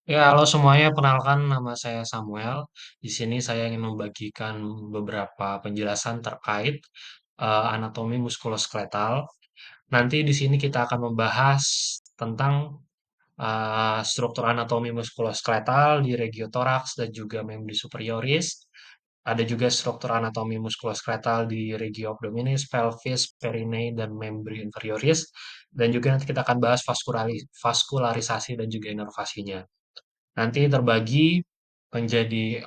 Ya, halo semuanya, perkenalkan nama saya Samuel. Di sini saya ingin membagikan beberapa penjelasan terkait anatomi muskuloskeletal. Nanti di sini kita akan membahas tentang struktur anatomi muskuloskeletal di regiotoraks dan juga membri superioris. Ada juga struktur anatomi muskuloskeletal di regio abdominis, pelvis, perineum, dan membri inferioris. Dan juga nanti kita akan bahas vaskularisasi dan juga inervasinya. Nanti terbagi menjadi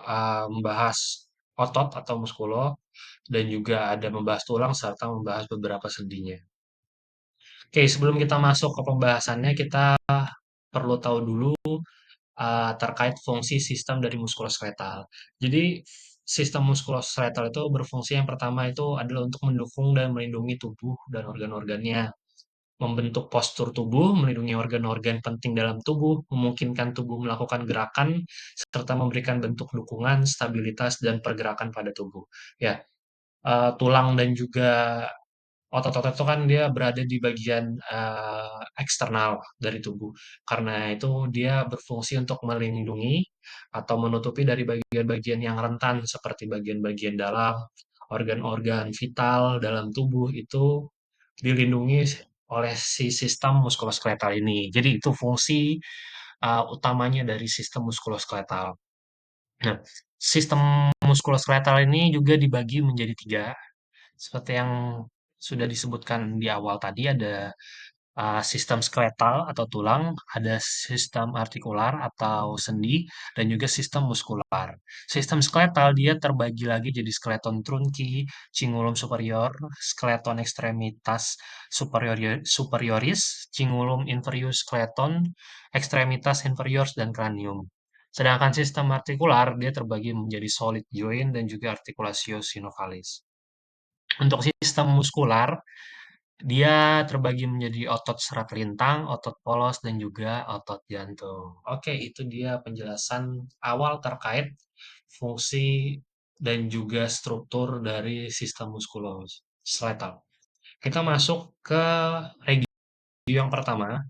membahas otot atau muskulo dan juga ada membahas tulang serta membahas beberapa sendinya. Oke, sebelum kita masuk ke pembahasannya, kita perlu tahu dulu terkait fungsi sistem dari muskuloskeletal. Jadi, sistem muskuloskeletal itu berfungsi yang pertama itu adalah untuk mendukung dan melindungi tubuh dan organ-organnya, membentuk postur tubuh, melindungi organ-organ penting dalam tubuh, memungkinkan tubuh melakukan gerakan, serta memberikan bentuk dukungan, stabilitas, dan pergerakan pada tubuh. Ya, tulang dan juga otot-otot itu kan dia berada di bagian eksternal dari tubuh. Karena itu dia berfungsi untuk melindungi atau menutupi dari bagian-bagian yang rentan seperti bagian-bagian dalam, organ-organ vital dalam tubuh itu dilindungi oleh si sistem muskuloskeletal ini. Jadi itu fungsi utamanya dari sistem muskuloskeletal. Nah, sistem muskuloskeletal ini juga dibagi menjadi tiga. Seperti yang sudah disebutkan di awal tadi ada sistem skeletal atau tulang, ada sistem artikular atau sendi, dan juga sistem muskular. Sistem skeletal dia terbagi lagi jadi skeleton trunki, cingulum superior, skeleton extremitas superioris, cingulum inferius skeleton, extremitas inferiors, dan cranium. Sedangkan sistem artikular dia terbagi menjadi solid joint dan juga articulatio sinovialis. Untuk sistem muskular, dia terbagi menjadi otot serat lintang, otot polos, dan juga otot jantung. Oke, itu dia penjelasan awal terkait fungsi dan juga struktur dari sistem muskuloskeletal. Kita masuk ke regio yang pertama.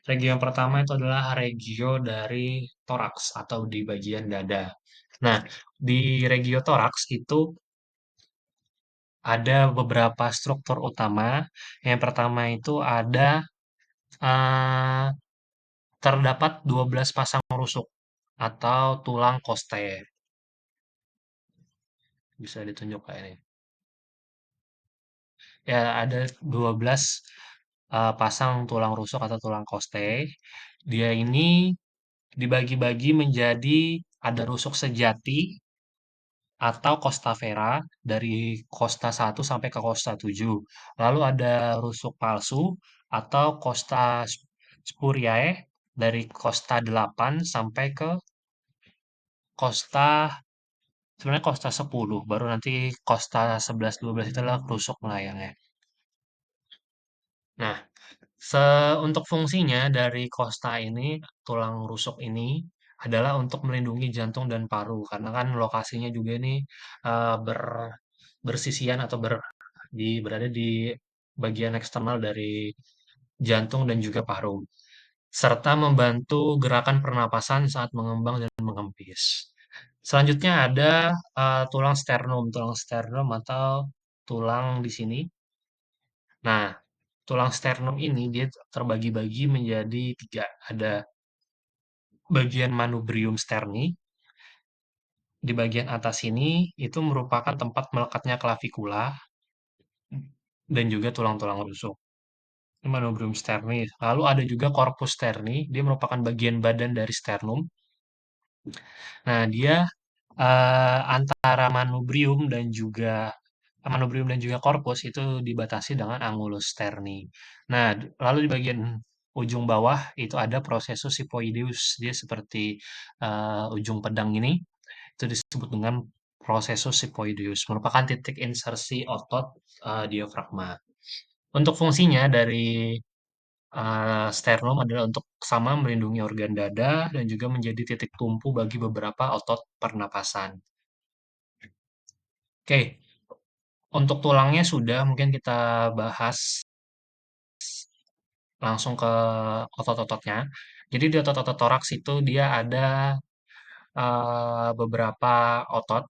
Regio yang pertama itu adalah regio dari toraks atau di bagian dada. Nah, di regio toraks itu ada beberapa struktur utama. Yang pertama itu ada eh, terdapat 12 pasang rusuk atau tulang koste. Bisa ditunjuk kayak ini. Ya, ada 12 pasang tulang rusuk atau tulang koste. Dia ini dibagi-bagi menjadi ada rusuk sejati atau Costa Vera dari Costa 1 sampai ke Costa 7. Lalu ada rusuk palsu atau Costa Spuriae dari Costa 8 sampai ke Costa sebenarnya Costa 10, baru nanti Costa 11 12 itu adalah rusuk melayangnya. Nah, untuk fungsinya dari Costa ini, tulang rusuk ini adalah untuk melindungi jantung dan paru karena kan lokasinya juga ini bersisian atau berada di bagian eksternal dari jantung dan juga paru, serta membantu gerakan pernapasan saat mengembang dan mengempis. Selanjutnya ada tulang sternum. Tulang sternum atau tulang di sini. Nah, tulang sternum ini dia terbagi-bagi menjadi tiga. Ada bagian manubrium sterni. Di bagian atas ini itu merupakan tempat melekatnya klavikula dan juga tulang-tulang rusuk. Ini manubrium sterni. Lalu ada juga corpus sterni. Dia merupakan bagian badan dari sternum. Nah, dia antara manubrium dan juga korpus itu dibatasi dengan angulus sterni. Nah, lalu di bagian ujung bawah itu ada processus hypoideus. Dia seperti ujung pedang ini. Itu disebut dengan processus hypoideus, merupakan titik insersi otot diafragma. Untuk fungsinya dari sternum adalah untuk sama melindungi organ dada dan juga menjadi titik tumpu bagi beberapa otot pernapasan. Oke, untuk tulangnya sudah, mungkin kita bahas langsung ke otot-ototnya. Jadi di otot-otot toraks itu dia ada beberapa otot.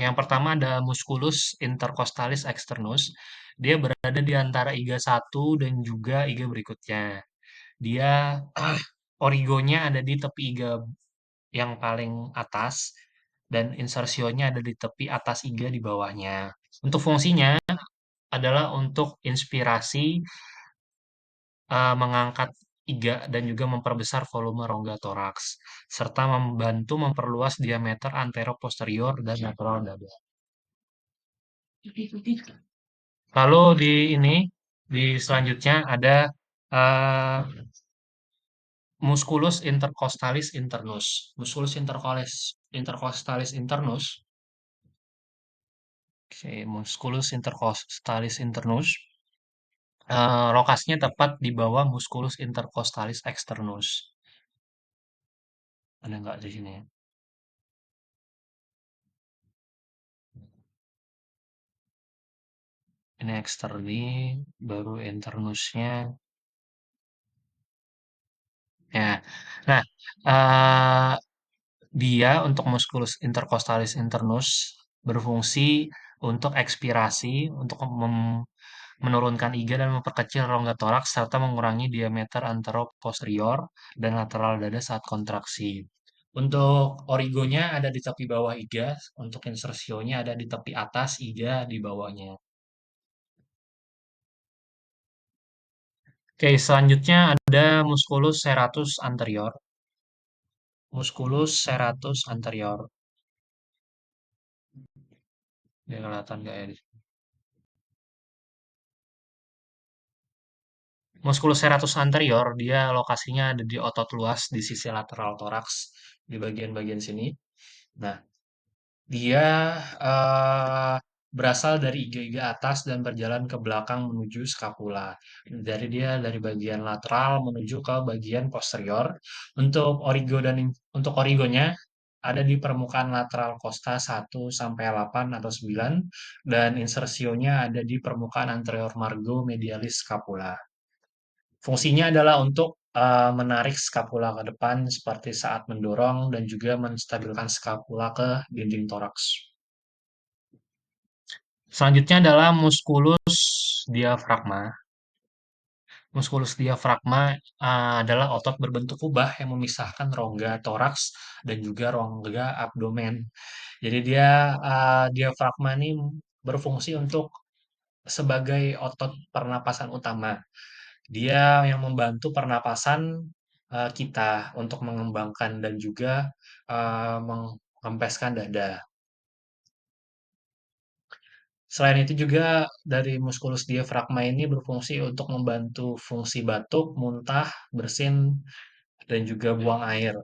Yang pertama ada musculus intercostalis externus. Dia berada di antara iga satu dan juga iga berikutnya. Dia origonya ada di tepi iga yang paling atas dan insersionya ada di tepi atas iga di bawahnya. Untuk fungsinya adalah untuk inspirasi, mengangkat iga dan juga memperbesar volume rongga toraks, serta membantu memperluas diameter antero-posterior dan lateral dada. Lalu di ini, di selanjutnya ada eh, musculus intercostalis internus. Musculus intercostalis internus, oke, musculus intercostalis internus, lokasinya tepat di bawah musculus intercostalis externus. Ada nggak di sini? Ini eksterni, baru internusnya. Ya, nah, eh, dia untuk musculus intercostalis internus berfungsi untuk ekspirasi, untuk menurunkan iga dan memperkecil rongga toraks serta mengurangi diameter anteroposterior dan lateral dada saat kontraksi. Untuk origonya ada di tepi bawah iga, untuk insersionya ada di tepi atas iga di bawahnya. Oke, selanjutnya ada musculus serratus anterior. Musculus serratus anterior. Dia kelihatan nggak ya? Musculus serratus anterior, dia lokasinya ada di otot luas di sisi lateral toraks, di bagian-bagian sini. Nah, dia berasal dari iga-iga atas dan berjalan ke belakang menuju skapula. Dari dia dari bagian lateral menuju ke bagian posterior. Untuk origonya ada di permukaan lateral costa 1 sampai 8 atau 9 dan insersionya ada di permukaan anterior margo medialis scapula. Fungsinya adalah untuk menarik skapula ke depan seperti saat mendorong dan juga menstabilkan skapula ke dinding toraks. Selanjutnya adalah musculus diafragma. Musculus diafragma adalah otot berbentuk kubah yang memisahkan rongga toraks dan juga rongga abdomen. Jadi dia diafragma ini berfungsi untuk sebagai otot pernapasan utama. Dia yang membantu pernapasan kita untuk mengembangkan dan juga mengempeskan dada. Selain itu juga dari musculus diafragma ini berfungsi untuk membantu fungsi batuk, muntah, bersin, dan juga buang air.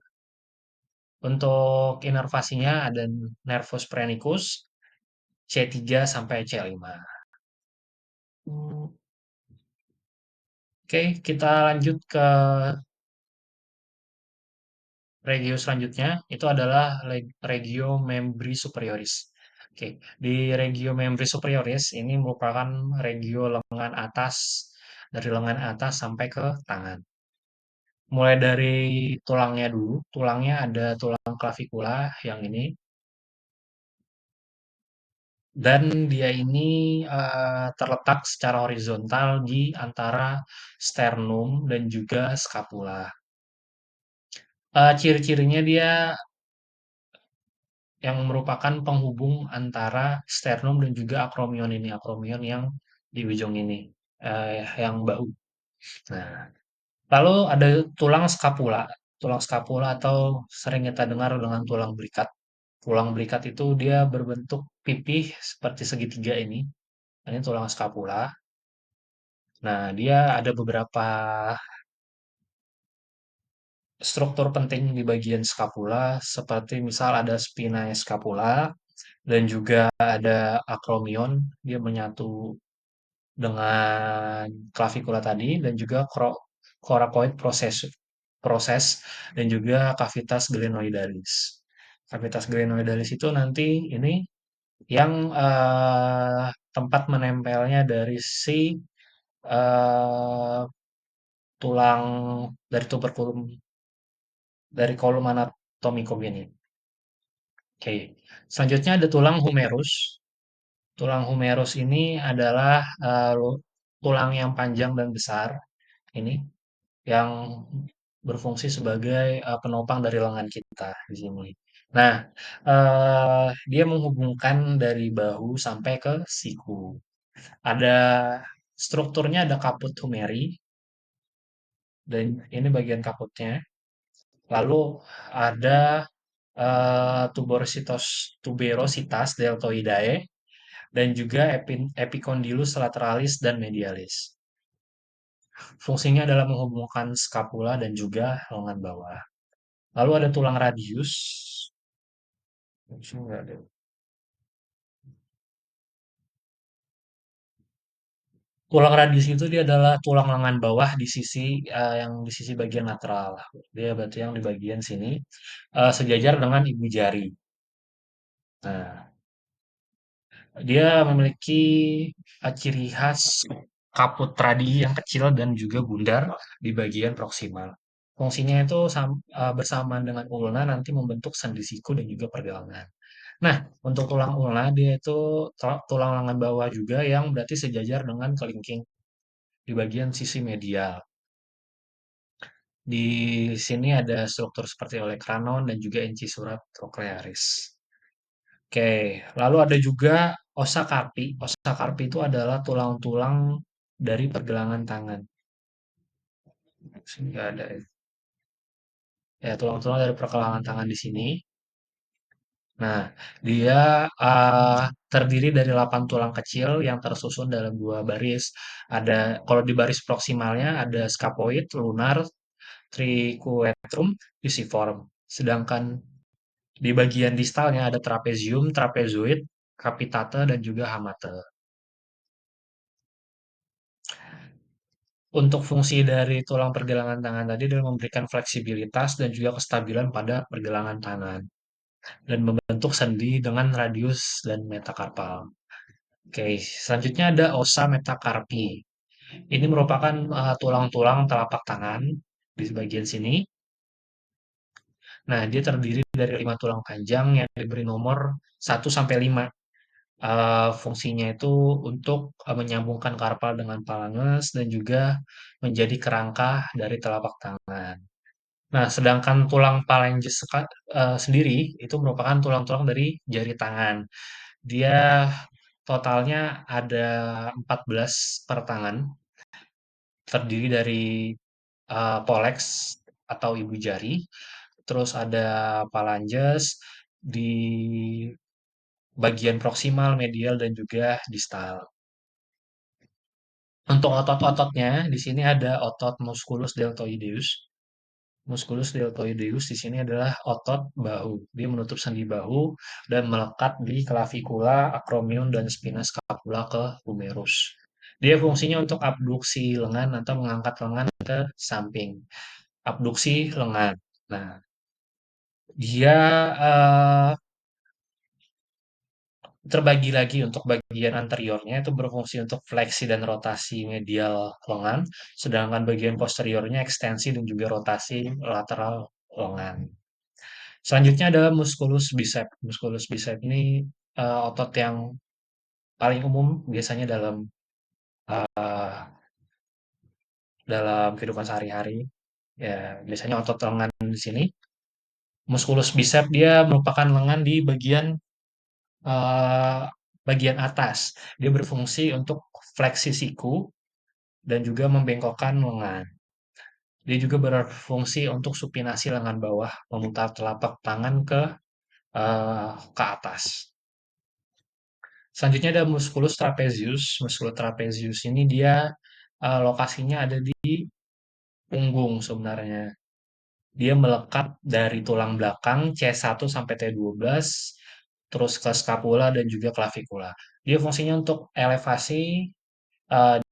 Untuk inervasinya ada nervus phrenicus C3 sampai C5. Oke, kita lanjut ke regio selanjutnya, itu adalah regio membri superioris. Oke, di regio membri superioris ini merupakan regio lengan atas, dari lengan atas sampai ke tangan. Mulai dari tulangnya dulu, tulangnya ada tulang clavicula yang ini, dan dia ini terletak secara horizontal di antara sternum dan juga scapula. Ciri-cirinya dia yang merupakan penghubung antara sternum dan juga akromion ini, akromion yang di ujung ini, yang bahu. Nah, lalu ada tulang skapula. Tulang skapula atau sering kita dengar dengan tulang belikat. Tulang belikat itu dia berbentuk pipih seperti segitiga ini. Ini tulang skapula. Nah, dia ada beberapa struktur penting di bagian skapula, seperti misal ada spinae scapula, dan juga ada akromion, dia menyatu dengan clavicular tadi, dan juga coracoid proses dan juga cavitas glenoidalis. Cavitas glenoidalis itu nanti ini yang tempat menempelnya dari si eh, tulang dari tuberculum dari kolom anatomikum ini. Oke. Selanjutnya ada tulang humerus. Tulang humerus ini adalah tulang yang panjang dan besar ini yang berfungsi sebagai penopang dari lengan kita di sini. Nah, dia menghubungkan dari bahu sampai ke siku. Ada strukturnya ada kaput humeri dan ini bagian kaputnya. Lalu ada tuberositas deltoidae dan juga epicondylus lateralis dan medialis. Fungsinya adalah menghubungkan skapula dan juga lengan bawah. Lalu ada tulang radius. Tulang radius itu dia adalah tulang lengan bawah di sisi yang di sisi bagian lateral. Dia berarti yang di bagian sini sejajar dengan ibu jari. Nah, dia memiliki ciri khas kaput radi yang kecil dan juga bundar di bagian proksimal. Fungsinya itu bersamaan dengan ulna nanti membentuk sendi siku dan juga pergelangan. Nah, untuk tulang ulna dia itu tulang lengan bawah juga yang berarti sejajar dengan kelingking di bagian sisi medial. Di sini ada struktur seperti olecranon dan juga incisura trochlearis. Oke, lalu ada juga osa carpi. Osa carpi itu adalah tulang-tulang dari pergelangan tangan. Sini nggak ada ya. Ya, tulang-tulang dari pergelangan tangan di sini. Nah, dia terdiri dari 8 tulang kecil yang tersusun dalam dua baris. Ada, kalau di baris proksimalnya ada scapuloid, lunar, triquetrum, pisiform. Sedangkan di bagian distalnya ada trapezium, trapezoid, capitate, dan juga hamate. Untuk fungsi dari tulang pergelangan tangan tadi adalah memberikan fleksibilitas dan juga kestabilan pada pergelangan tangan dan membentuk sendi dengan radius dan metakarpal. Oke, selanjutnya ada osa metakarpi. Ini merupakan tulang-tulang telapak tangan di bagian sini. Nah, dia terdiri dari 5 tulang panjang yang diberi nomor 1 sampai 5. Fungsinya itu untuk menyambungkan karpal dengan falanges dan juga menjadi kerangka dari telapak tangan. Nah, sedangkan tulang phalanges sendiri itu merupakan tulang-tulang dari jari tangan. Dia totalnya ada 14 per tangan, terdiri dari pollex atau ibu jari, terus ada phalanges di bagian proksimal, medial, dan juga distal. Untuk otot-ototnya, di sini ada otot musculus deltoideus. Musculus deltoideus di sini adalah otot bahu. Dia menutup sendi bahu dan melekat di clavikula, acromion, dan spina scapula ke humerus. Dia fungsinya untuk abduksi lengan atau mengangkat lengan ke samping. Abduksi lengan. Nah, dia terbagi lagi untuk bagian anteriornya itu berfungsi untuk fleksi dan rotasi medial lengan, sedangkan bagian posteriornya ekstensi dan juga rotasi lateral lengan. Selanjutnya ada musculus bicep. Musculus bicep ini otot yang paling umum biasanya uh, dalam kehidupan sehari-hari. Ya, biasanya otot lengan di sini. Musculus bicep dia merupakan lengan di uh, bagian atas. Dia berfungsi untuk fleksi siku dan juga membengkokkan lengan. Dia juga berfungsi untuk supinasi lengan bawah, memutar telapak tangan ke atas. Selanjutnya ada musculus trapezius. Musculus trapezius ini dia lokasinya ada di punggung sebenarnya. Dia melekat dari tulang belakang C1 sampai T12, terus ke scapula dan juga clavikula. Dia fungsinya untuk elevasi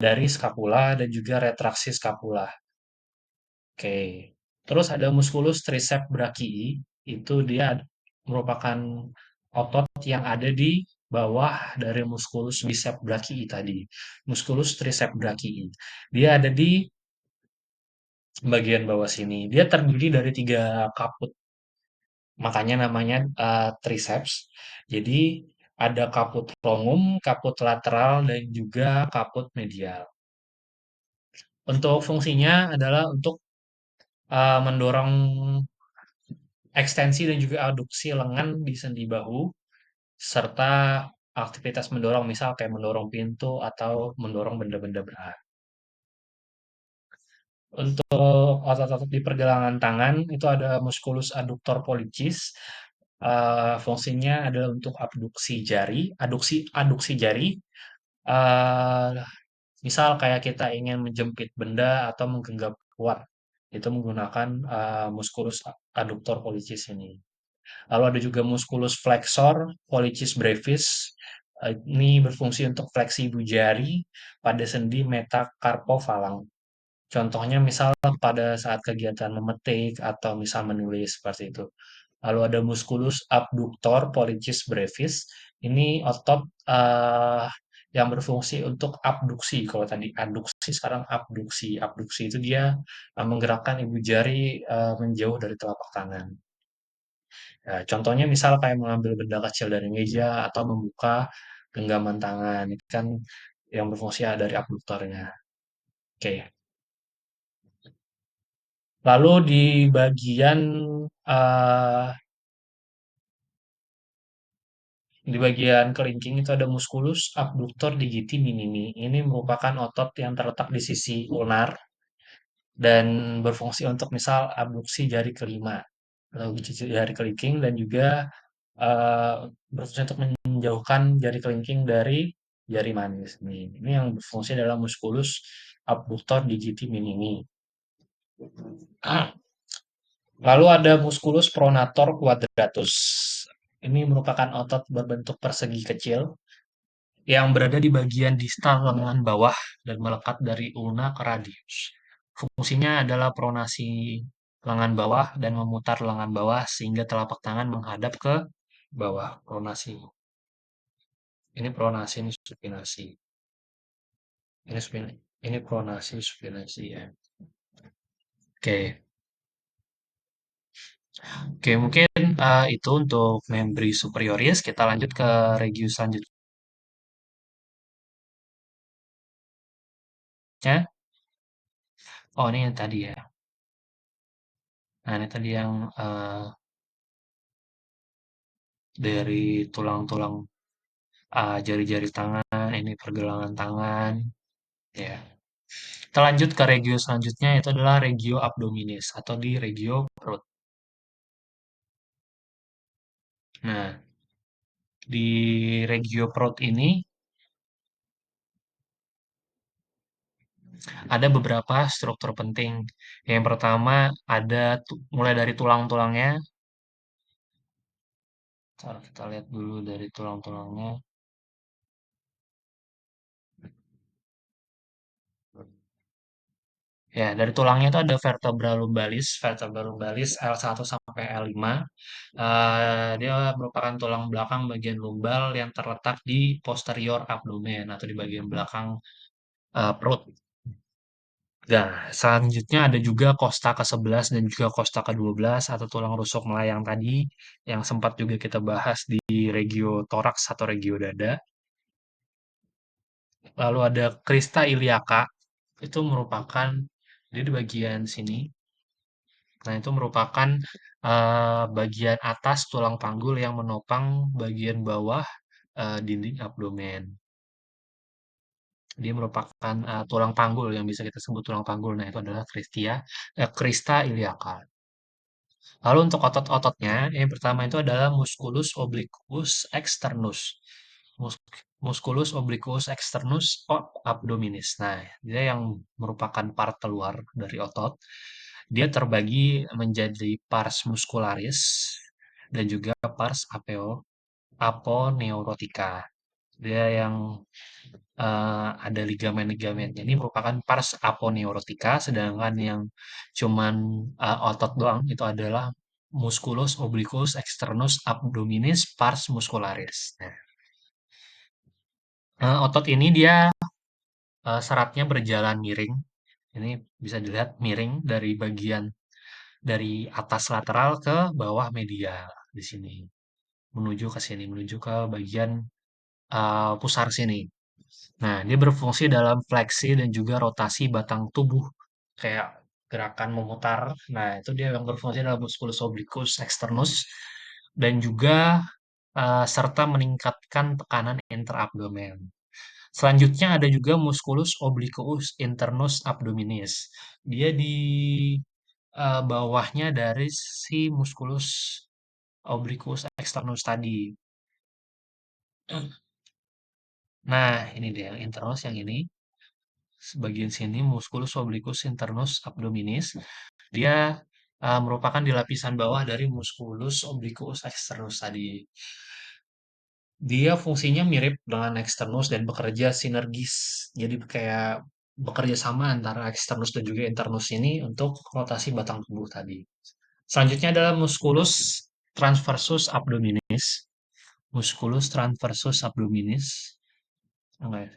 dari scapula dan juga retraksi scapula. Oke. Terus ada musculus triceps brachii, itu dia merupakan otot yang ada di bawah dari musculus bicep brachii tadi. Musculus triceps brachii. Dia ada di bagian bawah sini. Dia terdiri dari tiga kaput, makanya namanya triceps. Jadi ada kaput longum, kaput lateral, dan juga kaput medial. Untuk fungsinya adalah untuk mendorong ekstensi dan juga aduksi lengan di sendi bahu, serta aktivitas mendorong, misal kayak mendorong pintu atau mendorong benda-benda berat. Untuk otot-otot di pergelangan tangan itu ada musculus adductor pollicis. Fungsinya adalah untuk abduksi jari, aduksi aduksi jari. Eh, Misal kayak kita ingin menjepit benda atau menggenggam kuat, itu menggunakan musculus adductor pollicis ini. Lalu ada juga musculus flexor pollicis brevis. Ini berfungsi untuk fleksi ibu jari pada sendi metacarpophalang. Contohnya misal pada saat kegiatan memetik atau misal menulis seperti itu. Lalu ada musculus abductor pollicis brevis. Ini otot yang berfungsi untuk abduksi. Kalau tadi adduksi, sekarang abduksi. Abduksi itu dia menggerakkan ibu jari menjauh dari telapak tangan. Ya, contohnya misal kayak mengambil benda kecil dari meja atau membuka genggaman tangan. Itu kan yang berfungsi dari abduktornya. Oke. Lalu eh, di bagian kelingking itu ada musculus abductor digiti minimi. Ini merupakan otot yang terletak di sisi ulnar dan berfungsi untuk misal abduksi jari kelima atau jari kelingking dan juga eh, berfungsi untuk menjauhkan jari kelingking dari jari manis. Ini yang berfungsi adalah musculus abductor digiti minimi. Lalu ada musculus pronator quadratus. Ini merupakan otot berbentuk persegi kecil yang berada di bagian distal lengan bawah dan melekat dari ulna ke radius. Fungsinya adalah pronasi lengan bawah dan memutar lengan bawah sehingga telapak tangan menghadap ke bawah. Pronasi. Ini pronasi, ini supinasi. Ini pronasi, supinasi ya. Oke. Oke, mungkin itu untuk membri superioris. Kita lanjut ke regius selanjutnya. Oh, ini yang tadi ya. Nah, ini tadi yang dari tulang-tulang jari-jari tangan, ini pergelangan tangan, ya. Kita lanjut ke regio selanjutnya, itu adalah regio abdominis atau di regio perut. Nah, di regio perut ini ada beberapa struktur penting. Yang pertama ada mulai dari tulang-tulangnya. Ntar kita lihat dulu dari tulang-tulangnya. Ya, dari tulangnya itu ada vertebra lumbalis L1 sampai L5. Dia merupakan tulang belakang bagian lumbal yang terletak di posterior abdomen atau di bagian belakang perut. Nah, selanjutnya ada juga kosta ke-11 dan juga kosta ke-12 atau tulang rusuk melayang tadi yang sempat juga kita bahas di regio toraks atau regio dada. Lalu ada crista iliaca, itu merupakan dia di bagian sini. Nah, itu merupakan bagian atas tulang panggul yang menopang bagian bawah dinding abdomen. Dia merupakan tulang panggul yang bisa kita sebut tulang panggul. Nah, itu adalah crista iliaca. Lalu untuk otot-ototnya, yang pertama itu adalah musculus obliquus externus. Mus- Musculus obliquus externus abdominis. Nah, dia yang merupakan part keluar dari otot. Dia terbagi menjadi pars muscularis dan juga pars aponeurotica. Dia yang ada ligamen-ligamennya. Ini merupakan pars aponeurotica, sedangkan yang cuman otot doang itu adalah musculus obliquus externus abdominis pars muscularis. Nah, otot ini dia seratnya berjalan miring Ini bisa dilihat miring dari bagian dari atas lateral ke bawah medial di sini. Menuju ke sini, menuju ke bagian pusar sini. Nah, dia berfungsi dalam fleksi dan juga rotasi batang tubuh. Kayak gerakan memutar. Nah, itu dia yang berfungsi dalam musculus obliquus externus dan juga serta meningkatkan tekanan interabdomen. Selanjutnya ada juga musculus obliquus internus abdominis. Dia di bawahnya dari si musculus obliquus externus tadi. Nah, ini dia yang internus yang ini. Bagian sini musculus obliquus internus abdominis. Dia merupakan di lapisan bawah dari musculus obliquus externus tadi. Dia fungsinya mirip dengan externus dan bekerja sinergis. Jadi kayak bekerja sama antara externus dan juga internus ini untuk rotasi batang tubuh tadi. Selanjutnya adalah musculus transversus abdominis. Musculus transversus abdominis. Enggak ya,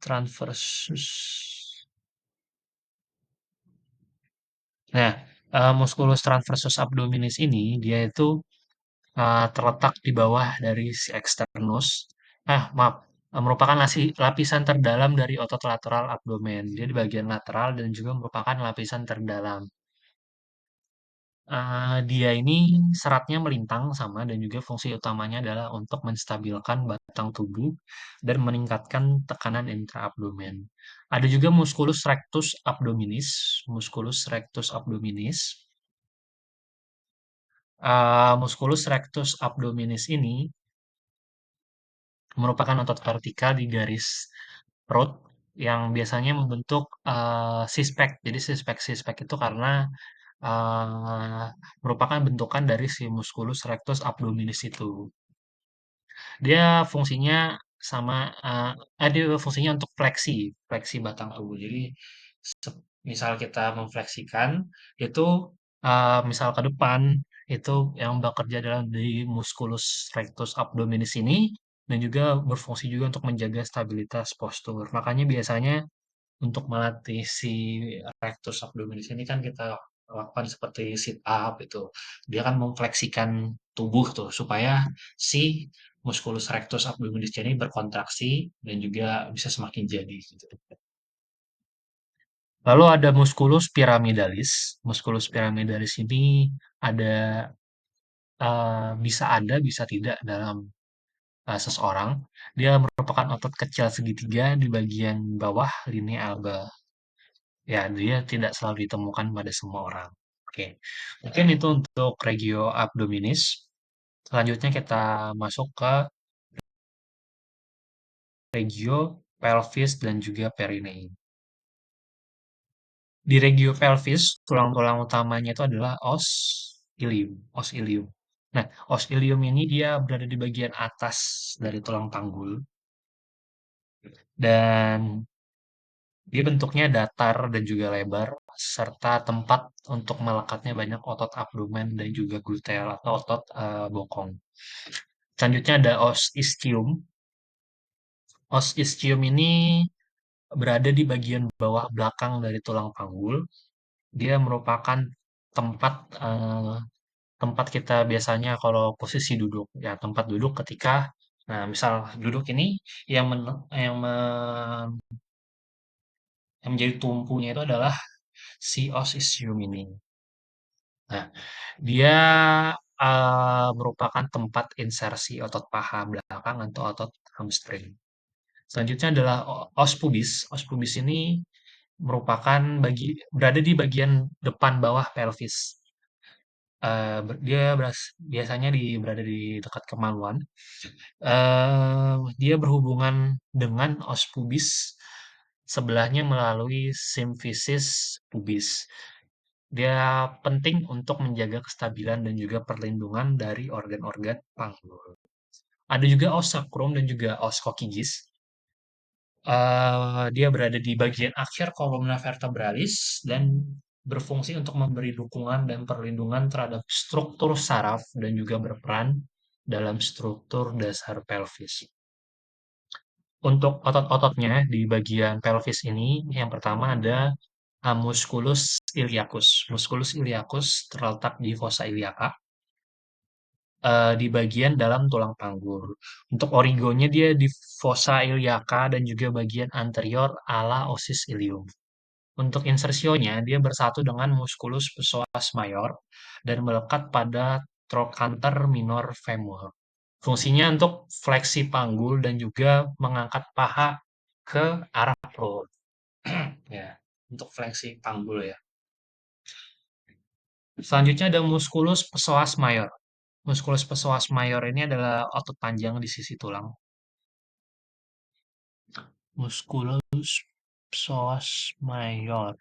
transversus. Nah, musculus transversus abdominis ini dia itu terletak di bawah dari si eksternus. Maaf, merupakan lapisan terdalam dari otot lateral abdomen. Dia di bagian lateral dan juga merupakan lapisan terdalam. Dia ini seratnya melintang sama dan juga fungsi utamanya adalah untuk menstabilkan batang tubuh dan meningkatkan tekanan intraabdomen. Ada juga musculus rectus abdominis. Musculus rectus abdominis. Musculus rectus abdominis ini merupakan otot vertikal di garis perut yang biasanya membentuk six-pack. Jadi six-pack itu karena eh, merupakan bentukan dari si musculus rectus abdominis itu. Dia fungsinya sama, dia fungsinya untuk fleksi, fleksi batang tubuh. Jadi misal kita memfleksikan itu misal ke depan itu yang bekerja dalam di musculus rectus abdominis ini dan juga berfungsi juga untuk menjaga stabilitas postur. Makanya biasanya untuk melatih si rectus abdominis ini kan kita lakukan seperti sit up itu. Dia kan memfleksikan tubuh tuh supaya si musculus rectus abdominis ini berkontraksi dan juga bisa semakin jadi gitu. Lalu ada musculus pyramidalis. Musculus pyramidalis ini ada bisa ada, bisa tidak dalam seseorang. Dia merupakan otot kecil segitiga di bagian bawah linea alba. Ya, dia tidak selalu ditemukan pada semua orang. Oke, mungkin itu untuk regio abdominis. Selanjutnya kita masuk ke regio pelvis dan juga perineum. Di regio pelvis, tulang-tulang utamanya itu adalah os ilium, os ilium. Nah, os ilium ini dia berada di bagian atas dari tulang panggul dan dia bentuknya datar dan juga lebar serta tempat untuk melekatnya banyak otot abdomen dan juga gluteal atau otot bokong. Selanjutnya ada os ischium. Os ischium ini berada di bagian bawah belakang dari tulang panggul. Dia merupakan tempat eh, tempat kita biasanya kalau posisi duduk, ya tempat duduk ketika, nah misal duduk ini yang yang, yang menjadi tumpunya itu adalah si os ischium ini. Nah, dia merupakan tempat insersi otot paha belakang atau otot hamstring. Selanjutnya adalah os pubis. Os pubis ini berada di bagian depan bawah pelvis. Dia biasanya berada di dekat kemaluan. Dia berhubungan dengan os pubis sebelahnya melalui simfisis pubis. Dia penting untuk menjaga kestabilan dan juga perlindungan dari organ-organ panggul. Ada juga os sacrum dan juga os coccygeus. Dia berada di bagian akhir kolumna vertebralis dan berfungsi untuk memberi dukungan dan perlindungan terhadap struktur saraf dan juga berperan dalam struktur dasar pelvis. Untuk otot-ototnya di bagian pelvis ini, yang pertama ada musculus iliacus. Musculus iliacus terletak di fossa iliaca, di bagian dalam tulang panggul. Untuk origonya dia di fossa iliaca dan juga bagian anterior ala osis ilium. Untuk insersionya, dia bersatu dengan musculus psoas major dan melekat pada trochanter minor femur. Fungsinya untuk fleksi panggul dan juga mengangkat paha ke arah perut. Ya, untuk fleksi panggul ya. Selanjutnya ada musculus psoas major. Musculus psoas major ini adalah otot panjang di sisi tulang. Musculus psoas major.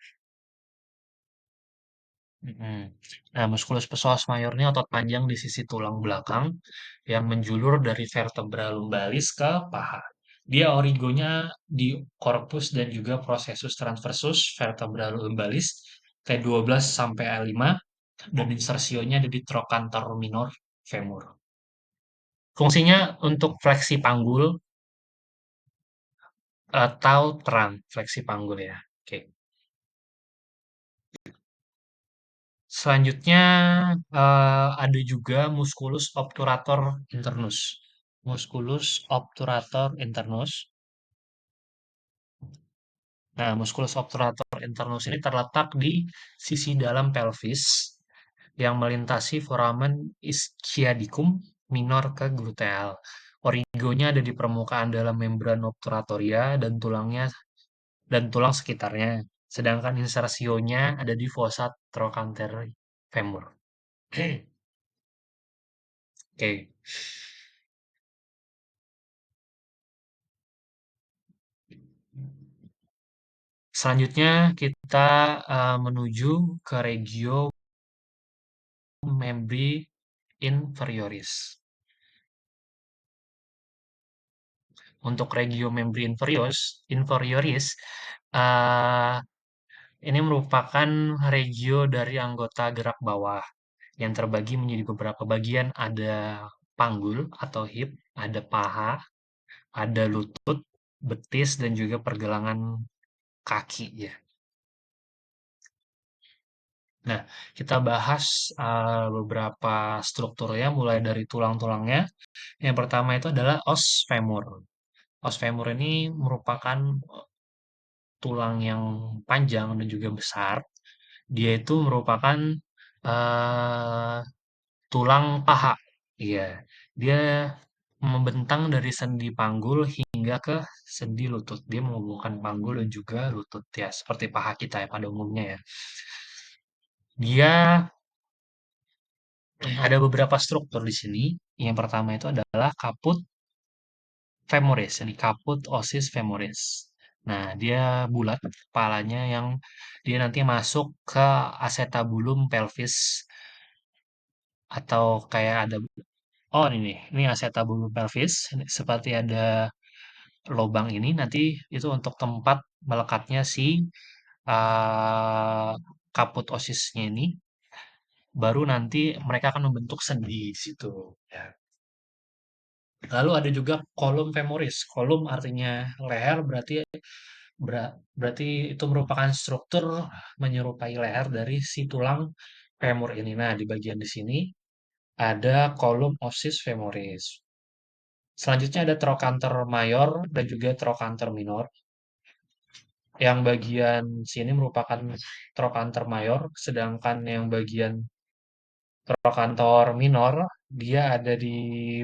Mhm. Nah, musculus psoas major ini otot panjang di sisi tulang belakang yang menjulur dari vertebra lumbalis ke paha. Dia origonya di corpus dan juga processus transversus vertebra lumbalis T12 sampai A5 dan insersionya ada di trochanter minor femur. Fungsinya untuk fleksi panggul atau terang fleksi panggul ya. Oke. Selanjutnya ada juga musculus obturator internus. Musculus obturator internus. Nah, musculus obturator internus ini terletak di sisi dalam pelvis yang melintasi foramen ischiadicum minor ke gluteal. Origonya ada di permukaan dalam membran obturatoria dan tulang sekitarnya. Sedangkan insersionya ada di fossa trochanter femur. Oke. Selanjutnya kita menuju ke regio membri inferioris. Untuk regio membri inferioris eh, ini merupakan regio dari anggota gerak bawah yang terbagi menjadi beberapa bagian. Ada panggul atau hip, ada paha, ada lutut, betis, dan juga pergelangan kaki ya. Nah, kita bahas beberapa strukturnya mulai dari tulang-tulangnya. Yang pertama itu adalah os femur. Os femur ini merupakan tulang yang panjang dan juga besar. Dia itu merupakan eh, tulang paha. Iya, dia membentang dari sendi panggul hingga ke sendi lutut. Dia menghubungkan panggul dan juga lutut ya, seperti paha kita ya pada umumnya ya. Dia ada beberapa struktur di sini. Yang pertama itu adalah caput femoris, ini caput ossis femoris. Nah, dia bulat kepalanya yang dia nanti masuk ke acetabulum pelvis atau kayak ada oh ini acetabulum pelvis seperti ada lubang ini nanti itu untuk tempat melekatnya si uh, caput ossisnya ini baru nanti mereka akan membentuk sendi di situ ya. Lalu ada juga kolum femoris. Kolum artinya leher berarti itu merupakan struktur menyerupai leher dari si tulang femur ini. Nah, di bagian di sini ada kolum ossis femoris. Selanjutnya ada trochanter mayor dan juga trochanter minor. Yang bagian sini merupakan trochanter mayor, sedangkan yang bagian trochanter minor dia ada di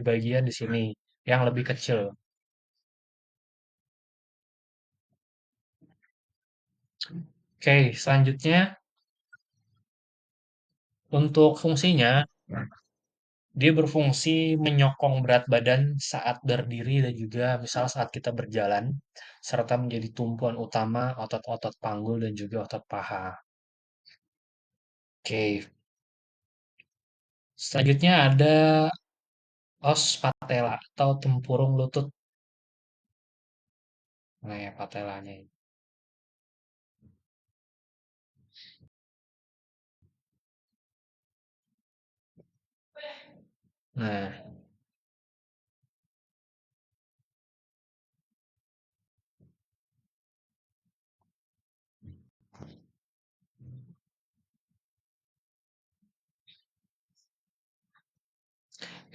bagian di sini yang lebih kecil. Oke, selanjutnya untuk fungsinya, dia berfungsi menyokong berat badan saat berdiri dan juga misal saat kita berjalan, serta menjadi tumpuan utama otot-otot panggul dan juga otot paha. Oke, selanjutnya ada os patella atau tempurung lutut. Nah, ya, patelanya ini. Nah,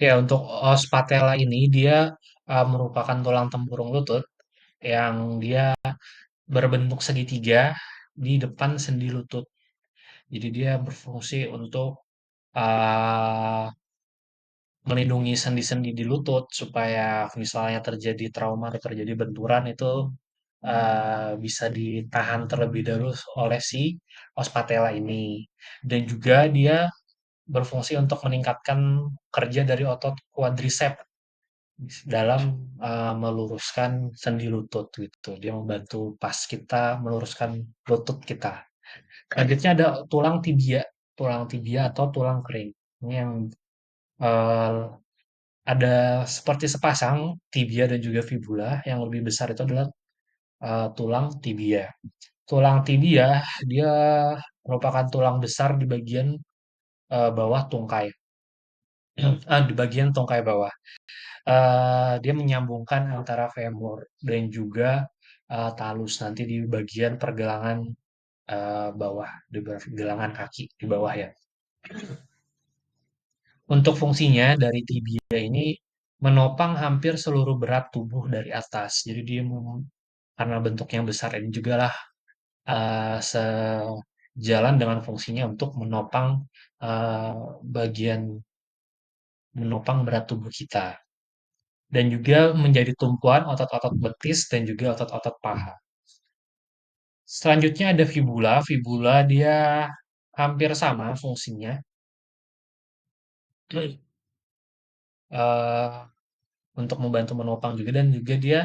Ya, untuk os patella ini dia merupakan tulang tempurung lutut yang dia berbentuk segitiga di depan sendi lutut. Jadi dia berfungsi untuk uh, melindungi sendi-sendi di lutut supaya misalnya terjadi trauma atau terjadi benturan itu bisa ditahan terlebih dahulu oleh si os patella ini. Dan juga dia berfungsi untuk meningkatkan kerja dari otot quadriceps dalam meluruskan sendi lutut gitu. Dia membantu pas kita meluruskan lutut kita. Selanjutnya ada tulang tibia atau tulang kering. Ini yang eh, ada seperti sepasang tibia dan juga fibula. Yang lebih besar itu adalah tulang tibia. Tulang tibia dia merupakan tulang besar di bagian bawah tungkai. Di bagian tungkai bawah. Dia menyambungkan antara femur dan juga talus nanti di bagian pergelangan bawah, di pergelangan kaki di bawah ya. Untuk fungsinya dari tibia ini menopang hampir seluruh berat tubuh dari atas. Jadi dia karena bentuknya besar ini juga lah sejalan dengan fungsinya untuk eh, bagian menopang berat tubuh kita. Dan juga menjadi tumpuan otot-otot betis dan juga otot-otot paha. Selanjutnya ada fibula. Fibula dia hampir sama fungsinya. eh, untuk membantu menopang juga dan juga dia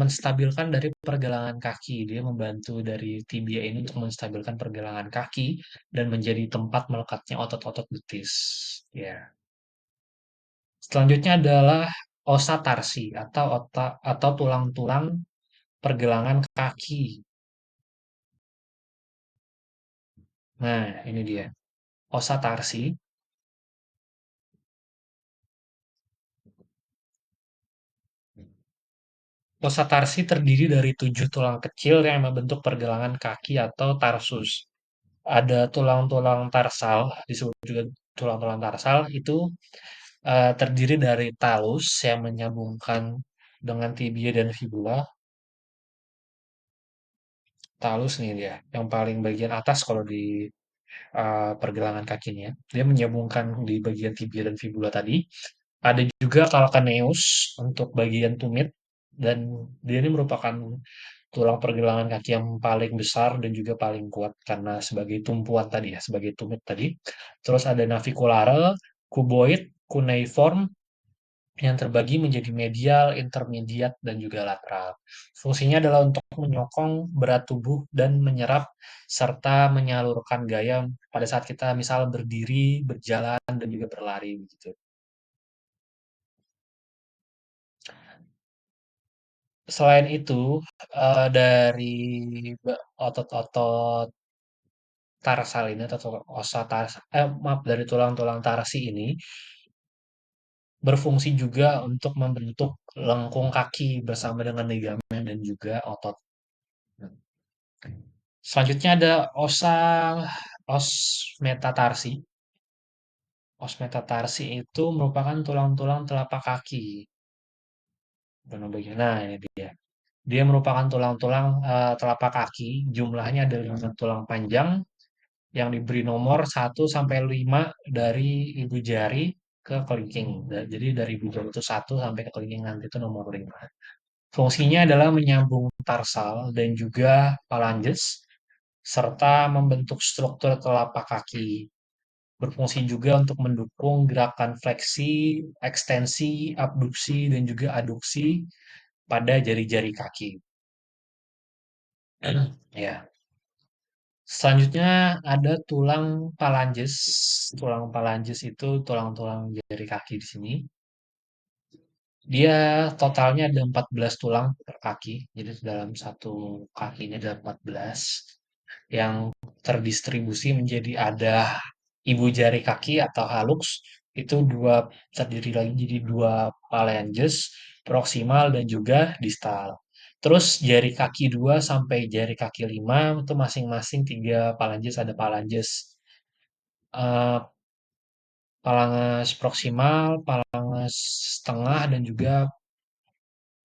menstabilkan dari pergelangan kaki. Dia membantu dari tibia ini untuk menstabilkan pergelangan kaki dan menjadi tempat melekatnya otot-otot betis. Ya. Selanjutnya adalah osa tarsi atau otak atau tulang-tulang pergelangan kaki. Nah, ini dia. Osa tarsi. Osa tarsi terdiri dari 7 tulang kecil yang membentuk pergelangan kaki atau tarsus. Ada tulang-tulang tarsal, disebut juga tulang-tulang tarsal, itu terdiri dari talus yang menyambungkan dengan tibia dan fibula. Talus nih dia, yang paling bagian atas kalau di pergelangan kakinya. Dia menyambungkan di bagian tibia dan fibula tadi. Ada juga calcaneus untuk bagian tumit dan dia ini merupakan tulang pergelangan kaki yang paling besar dan juga paling kuat karena sebagai tumpuan tadi ya, sebagai tumit tadi. Terus ada naviculare, cuboid, cuneiform yang terbagi menjadi medial, intermediate, dan juga lateral. Fungsinya adalah untuk menyokong berat tubuh dan menyerap serta menyalurkan gaya pada saat kita misal berdiri, berjalan, dan juga berlari begitu. Selain itu, dari otot-otot tarsal ini atau osa tarsal, maaf dari tulang-tulang tarsi ini berfungsi juga untuk membentuk lengkung kaki bersama dengan ligamen dan juga otot. Selanjutnya ada os metatarsi. Os metatarsi itu merupakan tulang-tulang telapak kaki. Nah, ini dia. Dia merupakan tulang-tulang telapak kaki. Jumlahnya ada 5 tulang panjang yang diberi nomor 1 sampai 5 dari ibu jari ke kelingking. Jadi dari ibu jari itu 1 sampai ke kelingking nanti itu nomor 5. Fungsinya adalah menyambung tarsal dan juga falanges serta membentuk struktur telapak kaki. Berfungsi juga untuk mendukung gerakan fleksi, ekstensi, abduksi, dan juga aduksi pada jari-jari kaki. Ya. Selanjutnya ada tulang falanges. Tulang falanges itu tulang-tulang jari kaki di sini. Dia totalnya ada 14 tulang per kaki. Jadi dalam satu kaki ini ada 14 yang terdistribusi menjadi ada ibu jari kaki atau hallux itu terdiri lagi jadi dua phalanges, proksimal dan juga distal. Terus jari kaki 2 sampai jari kaki 5 itu masing-masing 3 phalanges ada phalanges Phalanges proksimal, phalanges tengah dan juga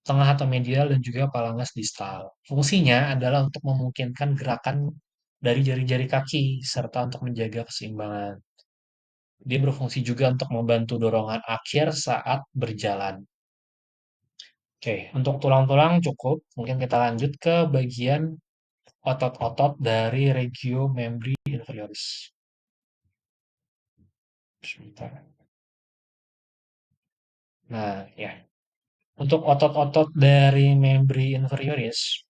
tengah atau medial dan juga phalanges distal. Fungsinya adalah untuk memungkinkan gerakan dari jari-jari kaki serta untuk menjaga keseimbangan. Dia berfungsi juga untuk membantu dorongan akhir saat berjalan. Oke, untuk tulang-tulang cukup. Mungkin kita lanjut ke bagian otot-otot dari regio membri inferioris. Sebentar. Nah, ya. Untuk otot-otot dari membri inferioris,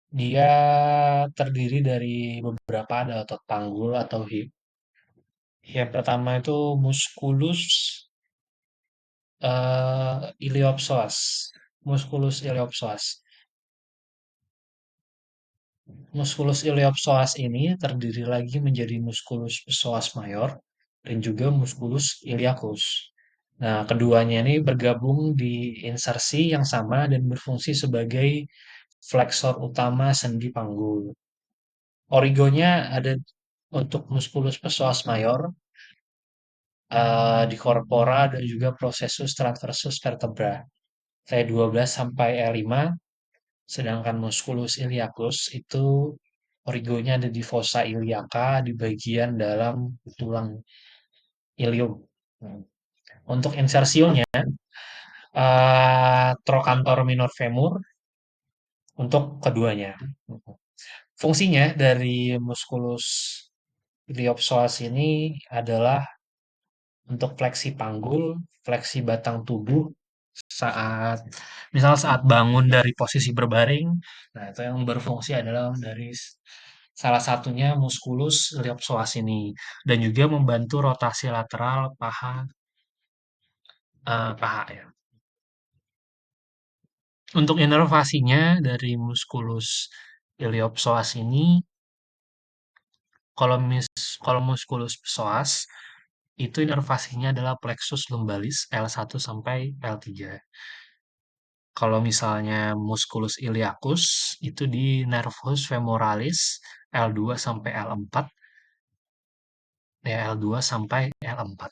dia terdiri dari beberapa ada otot panggul atau hip. Yang pertama itu musculus iliopsoas. Musculus iliopsoas. Musculus iliopsoas ini terdiri lagi menjadi musculus psoas mayor dan juga musculus iliacus. Nah, keduanya ini bergabung di insersi yang sama dan berfungsi sebagai fleksor utama sendi panggul. Origonya ada untuk musculus psoas mayor, di corpora dan juga processus transversus vertebra. T12 sampai E5, sedangkan musculus iliacus itu origonya ada di fossa iliaca di bagian dalam tulang ilium. Hmm. Untuk insersionya, trochanter minor femur untuk keduanya. Fungsinya dari musculus iliopsoas ini adalah untuk fleksi panggul, fleksi batang tubuh saat misal saat bangun dari posisi berbaring. Nah, itu yang berfungsi adalah dari salah satunya musculus iliopsoas ini dan juga membantu rotasi lateral paha ya. Untuk inervasinya dari musculus iliopsoas ini kalau kalau musculus psoas itu inervasinya adalah plexus lumbalis L1 sampai L3. Kalau misalnya musculus iliacus itu di nervus femoralis L2 sampai L4, ya L2 sampai L4.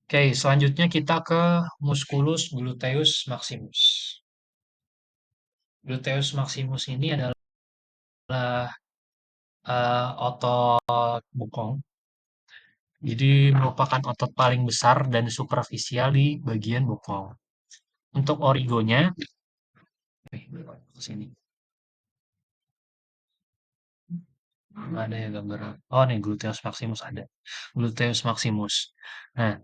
Oke, selanjutnya kita ke musculus gluteus maximus. Gluteus maximus ini adalah otot bokong. Jadi merupakan otot paling besar dan superficial di bagian bokong. Untuk origonya, sini ada ya gambar. Oh nih gluteus maximus ada. Gluteus maximus. Nah,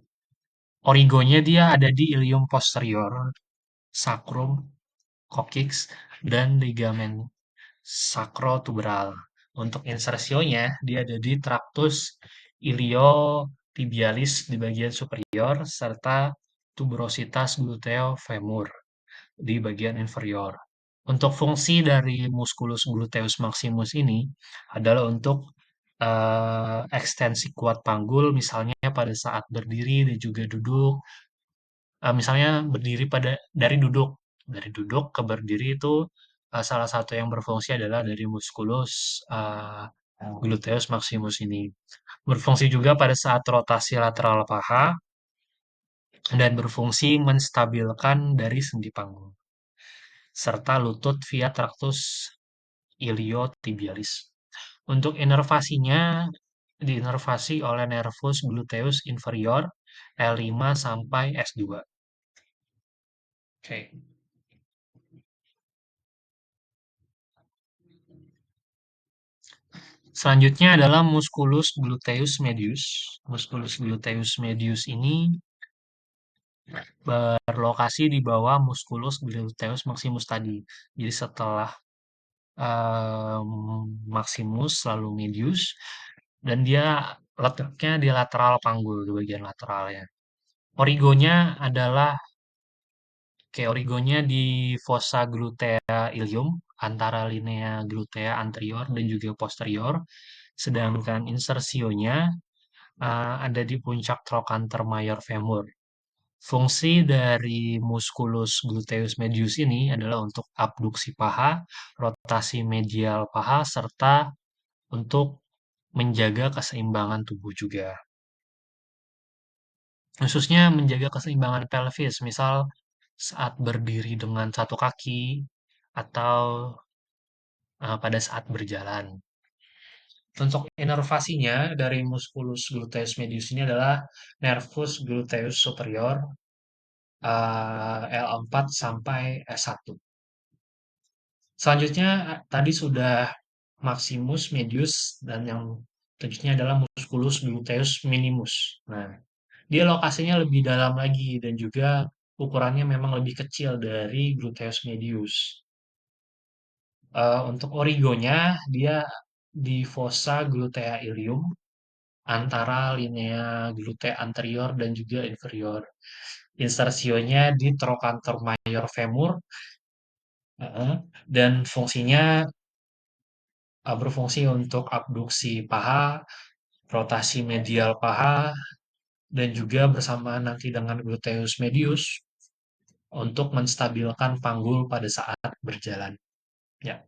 origonya dia ada di ilium posterior, sacrum, coccyx, dan ligamen sacrotuberal. Untuk insersionya, dia ada di tractus iliotibialis di bagian superior, serta tuberositas gluteo femur di bagian inferior. Untuk fungsi dari musculus gluteus maximus ini adalah untuk ekstensi kuat panggul, misalnya pada saat berdiri dan juga duduk. Misalnya berdiri dari duduk ke berdiri itu salah satu yang berfungsi adalah dari musculus gluteus maximus ini. Berfungsi juga pada saat rotasi lateral paha dan berfungsi menstabilkan dari sendi panggul serta lutut via tractus iliotibialis. Untuk inervasinya diinervasi oleh nervus gluteus inferior L5 sampai S2. Oke. Selanjutnya adalah musculus gluteus medius. Musculus gluteus medius ini berlokasi di bawah musculus gluteus maximus tadi. Jadi setelah maximus lalu medius dan dia letaknya di lateral panggul di bagian lateralnya. Origonya adalah kayak origonya di fossa glutea ilium antara linea glutea anterior dan juga posterior. Sedangkan insersionya ada di puncak trochanter major femur. Fungsi dari musculus gluteus medius ini adalah untuk abduksi paha, rotasi medial paha, serta untuk menjaga keseimbangan tubuh juga. Khususnya menjaga keseimbangan pelvis, misal saat berdiri dengan satu kaki atau pada saat berjalan. Untuk inervasinya dari musculus gluteus medius ini adalah nervus gluteus superior L4 sampai S1. Selanjutnya tadi sudah maximus medius dan yang selanjutnya adalah musculus gluteus minimus. Nah, dia lokasinya lebih dalam lagi dan juga ukurannya memang lebih kecil dari gluteus medius. Untuk origonya dia di fossa glutea ilium antara linea glutea anterior dan juga inferior. Insersionya di trochanter major femur, dan fungsinya berfungsi untuk abduksi paha, rotasi medial paha, dan juga bersamaan nanti dengan gluteus medius untuk menstabilkan panggul pada saat berjalan. Ya.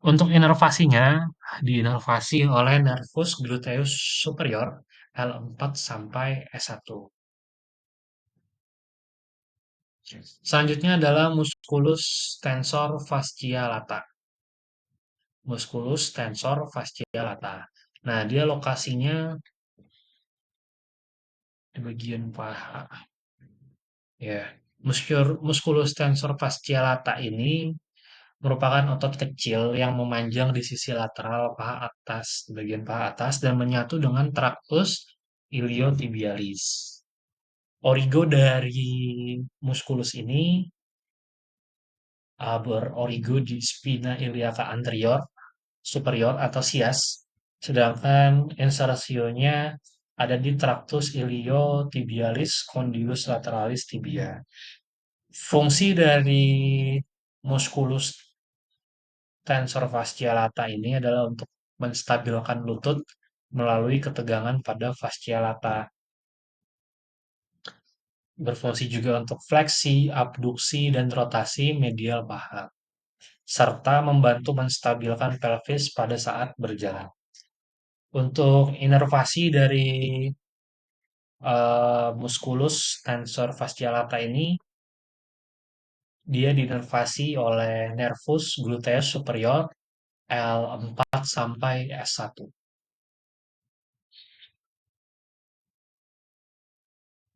Untuk inervasinya, diinervasi oleh nervus gluteus superior L4 sampai S1. Selanjutnya adalah musculus tensor fascia lata. Musculus tensor fascia lata. Nah, dia lokasinya di bagian paha. Ya, musculus tensor fascia lata ini merupakan otot kecil yang memanjang di sisi lateral paha atas, di bagian paha atas, dan menyatu dengan tractus iliotibialis. Origo dari musculus ini berorigo di spina iliaca anterior, superior atau sias, sedangkan insersionya ada di tractus iliotibialis condylus lateralis tibia. Fungsi dari musculus tensor fascia lata ini adalah untuk menstabilkan lutut melalui ketegangan pada fascia lata. Berfungsi juga untuk fleksi, abduksi, dan rotasi medial paha, serta membantu menstabilkan pelvis pada saat berjalan. Untuk inervasi dari musculus tensor fascia lata ini, dia dinervasi oleh nervus gluteus superior L4 sampai S1.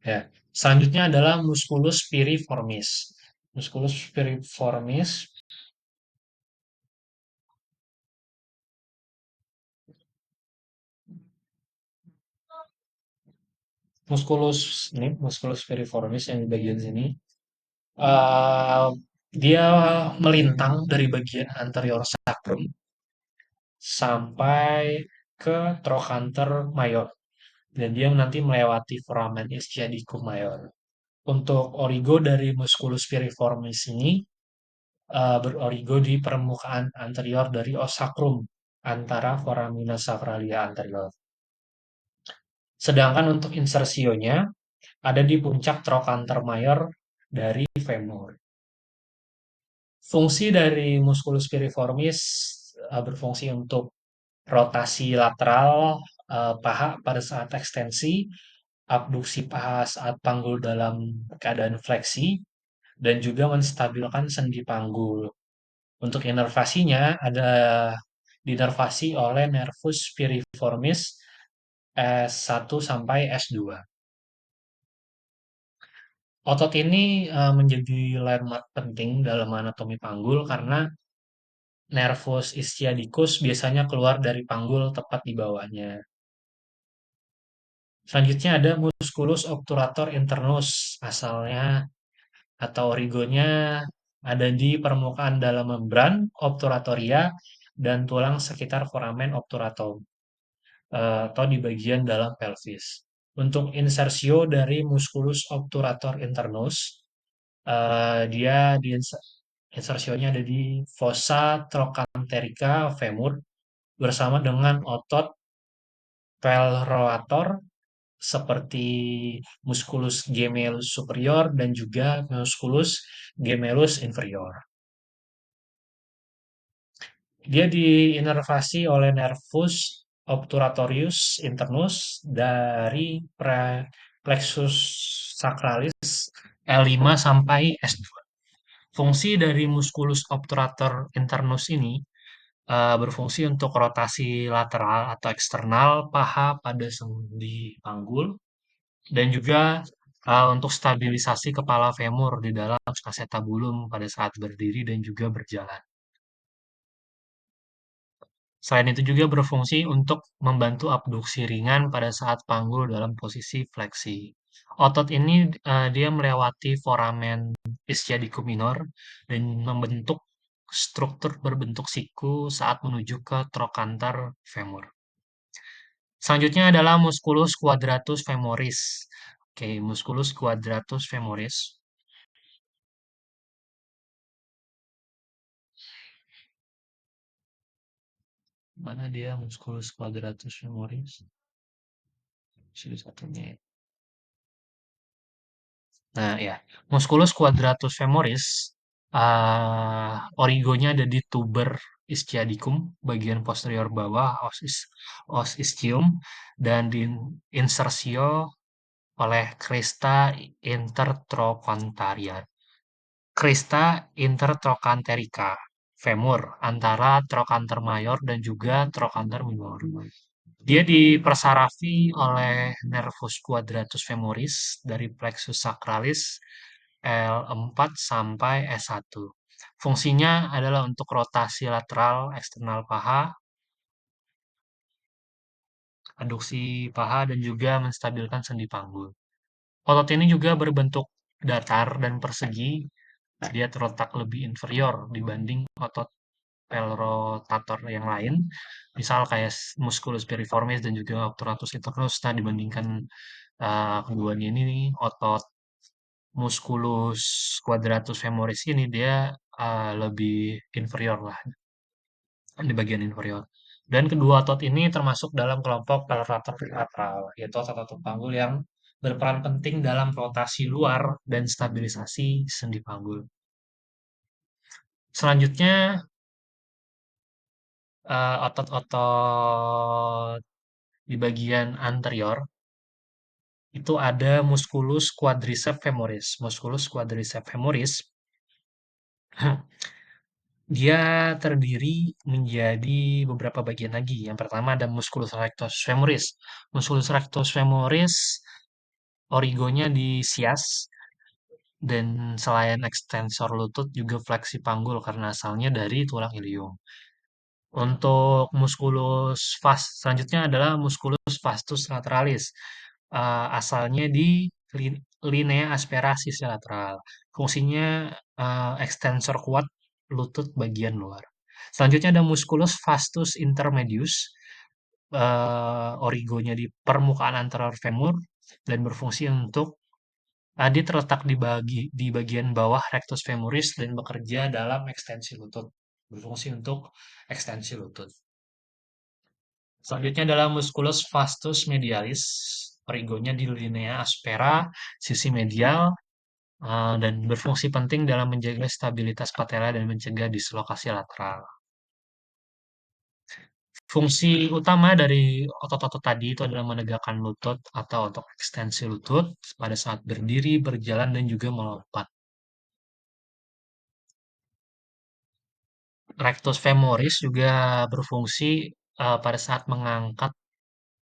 Ya. Selanjutnya adalah musculus piriformis. Musculus piriformis, musculus piriformis yang di bagian sini, eh, dia melintang dari bagian anterior sacrum sampai ke trochanter mayor dan dia nanti melewati foramen ischiadicum mayor. Untuk origo dari musculus piriformis ini berorigo di permukaan anterior dari os sacrum antara foramina sacralia anterior. Sedangkan untuk insersionya ada di puncak trochanter mayor dari femur. Fungsi dari musculus piriformis berfungsi untuk rotasi lateral paha pada saat ekstensi, abduksi paha saat panggul dalam keadaan fleksi, dan juga menstabilkan sendi panggul. Untuk inervasinya ada dinervasi oleh nervus piriformis S1 sampai S2. Otot ini menjadi landmark penting dalam anatomi panggul karena nervus ischiadicus biasanya keluar dari panggul tepat di bawahnya. Selanjutnya ada musculus obturator internus, asalnya atau origonya ada di permukaan dalam membran obturatoria dan tulang sekitar foramen obturatum atau di bagian dalam pelvis. Untuk insersio dari musculus obturator internus, dia di insersionya ada di fossa trochanterica femur bersama dengan otot pelroator seperti musculus gemellus superior dan juga musculus gemellus inferior. Dia diinervasi oleh nervus obturatorius internus dari plexus sacralis L5 sampai S2. Fungsi dari musculus obturator internus ini berfungsi untuk rotasi lateral atau eksternal paha pada sendi panggul dan juga untuk stabilisasi kepala femur di dalam acetabulum pada saat berdiri dan juga berjalan. Selain itu juga berfungsi untuk membantu abduksi ringan pada saat panggul dalam posisi fleksi. Otot ini dia melewati foramen ischiadicum minor dan membentuk struktur berbentuk siku saat menuju ke trochanter femur. Selanjutnya adalah musculus quadratus femoris. Oke, musculus quadratus femoris. Mana dia musculus quadratus femoris? Sini satunya ya. Nah, ya, musculus quadratus femoris, origonya ada di tuber ischiadicum, bagian posterior bawah os ischium, dan di insersio oleh crista intertrochanterica. Crista intertrochanterica femur antara trochanter mayor dan juga trochanter minor. Dia dipersarafi oleh nervus quadratus femoris dari plexus sacralis L4 sampai S1. Fungsinya adalah untuk rotasi lateral eksternal paha, aduksi paha, dan juga menstabilkan sendi panggul. Otot ini juga berbentuk datar dan persegi. Dia terletak lebih inferior dibanding otot pelrotator yang lain, misal kayak musculus piriformis dan juga obturatus internus. Nah, dibandingkan keduanya ini nih, otot musculus quadratus femoris ini dia lebih inferior lah di bagian inferior. Dan kedua otot ini termasuk dalam kelompok pelrotator lateral, yaitu otot-otot panggul yang berperan penting dalam rotasi luar dan stabilisasi sendi panggul. Selanjutnya otot-otot di bagian anterior itu ada musculus quadriceps femoris. Musculus quadriceps femoris dia terdiri menjadi beberapa bagian lagi. Yang pertama ada musculus rectus femoris. Musculus rectus femoris origonya di sias dan selain ekstensor lutut juga fleksi panggul karena asalnya dari tulang ilium. Untuk musculus selanjutnya adalah musculus vastus lateralis. Asalnya di linea aspera sisi lateral. Fungsinya ekstensor kuat lutut bagian luar. Selanjutnya ada musculus vastus intermedius. Origonya di permukaan anterior femur dan berfungsi untuk dia terletak di bagian bawah rectus femoris dan bekerja dalam ekstensi lutut. Berfungsi untuk ekstensi lutut. Selanjutnya adalah musculus vastus medialis. Origonya di linea aspera, sisi medial, dan berfungsi penting dalam menjaga stabilitas patella dan mencegah dislokasi lateral. Fungsi utama dari otot-otot tadi itu adalah menegakkan lutut atau untuk ekstensi lutut pada saat berdiri, berjalan, dan juga melompat. Rectus femoris juga berfungsi pada saat mengangkat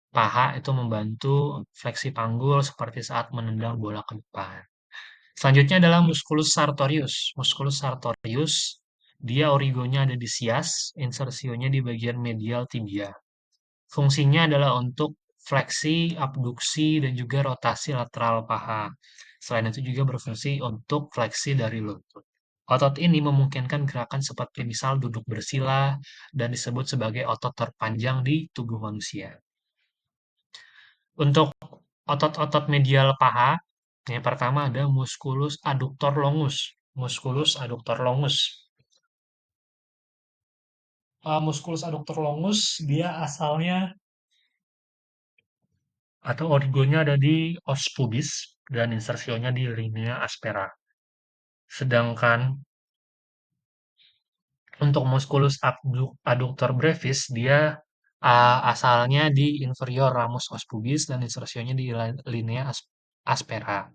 paha itu membantu fleksi panggul seperti saat menendang bola ke depan. Selanjutnya adalah musculus sartorius. Musculus sartorius, dia origonya ada di sias, insersionya di bagian medial tibia. Fungsinya adalah untuk fleksi, abduksi, dan juga rotasi lateral paha. Selain itu juga berfungsi untuk fleksi dari lutut. Otot ini memungkinkan gerakan seperti misal duduk bersila dan disebut sebagai otot terpanjang di tubuh manusia. Untuk otot-otot medial paha, yang pertama ada musculus adductor longus. Musculus adductor longus. Musculus adductor longus dia asalnya atau origonya ada di os pubis dan insersionya di linea aspera. Sedangkan untuk musculus adductor brevis dia asalnya di inferior ramus os pubis dan insersionya di linea aspera.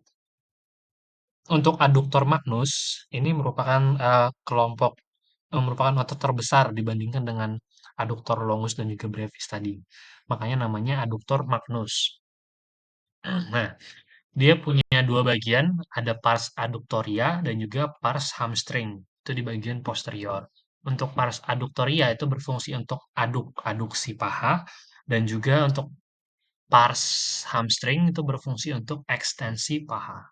Untuk adductor magnus ini merupakan merupakan otot terbesar dibandingkan dengan adductor longus dan juga brevis tadi. Makanya namanya adductor magnus. Nah, dia punya dua bagian, ada pars adductoria dan juga pars hamstring. Itu di bagian posterior. Untuk pars adductoria itu berfungsi untuk aduksi paha dan juga untuk pars hamstring itu berfungsi untuk ekstensi paha.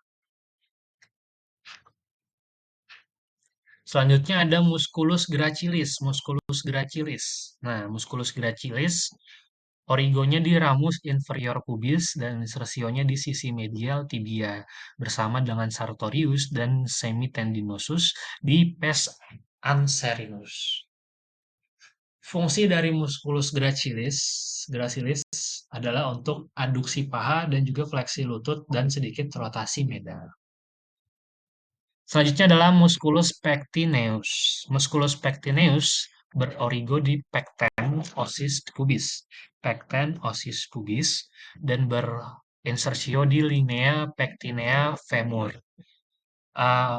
Selanjutnya ada musculus gracilis. Musculus gracilis. Nah, musculus gracilis origonya di ramus inferior pubis dan insersionya di sisi medial tibia bersama dengan sartorius dan semitendinosus di pes anserinus. Fungsi dari musculus gracilis adalah untuk aduksi paha dan juga fleksi lutut dan sedikit rotasi medal. Selanjutnya adalah musculus pectineus. Musculus pectineus berorigo di pecten osis pubis. Pecten osis pubis dan berinsersio di linea pectinea femur.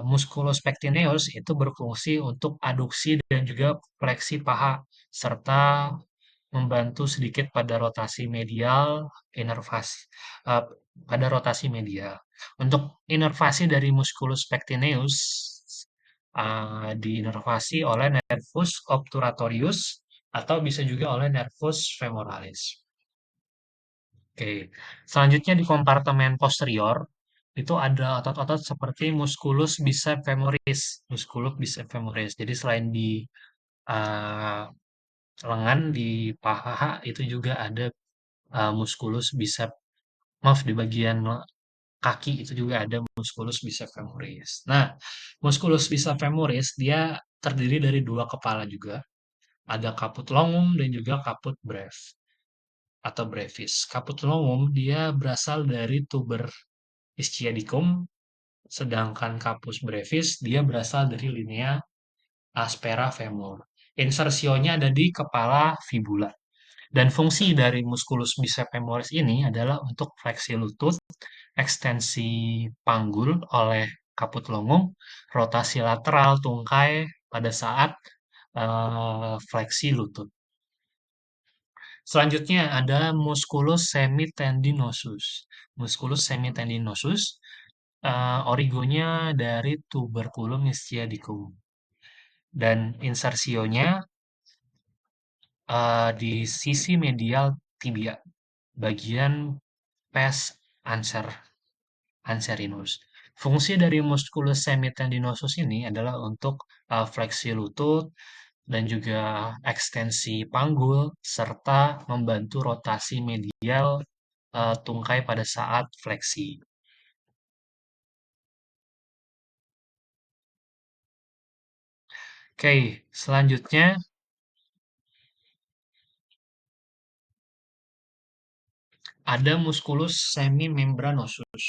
Musculus pectineus itu berfungsi untuk aduksi dan juga fleksi paha serta membantu sedikit pada rotasi medial, inervasi uh, pada rotasi medial. Untuk inervasi dari musculus pectineus diinervasi oleh nervus obturatorius atau bisa juga oleh nervus femoralis. Oke, selanjutnya di kompartemen posterior itu ada otot-otot seperti musculus bicep femoris, musculus bicep femoris. Jadi selain di uh, lengan, di paha itu juga ada musculus bicep, maaf di bagian kaki itu juga ada musculus bicep femoris. Nah, musculus bicep femoris dia terdiri dari dua kepala juga. Ada caput longum dan juga caput breve atau brevis. Caput longum dia berasal dari tuber ischiadicum, sedangkan caput brevis dia berasal dari linea aspera femur. Insersionya ada di kepala fibula. Dan fungsi dari musculus bicep femoris ini adalah untuk fleksi lutut, ekstensi panggul oleh kaput longum, rotasi lateral tungkai pada saat fleksi lutut. Selanjutnya ada musculus semitendinosus. Musculus semitendinosus origonya dari tuberculum ischiadicum dan insersionya di sisi medial tibia, bagian pes anserinus. Fungsi dari musculus semitendinosus ini adalah untuk fleksi lutut dan juga ekstensi panggul serta membantu rotasi medial tungkai pada saat fleksi. Oke, selanjutnya ada musculus semimembranosus.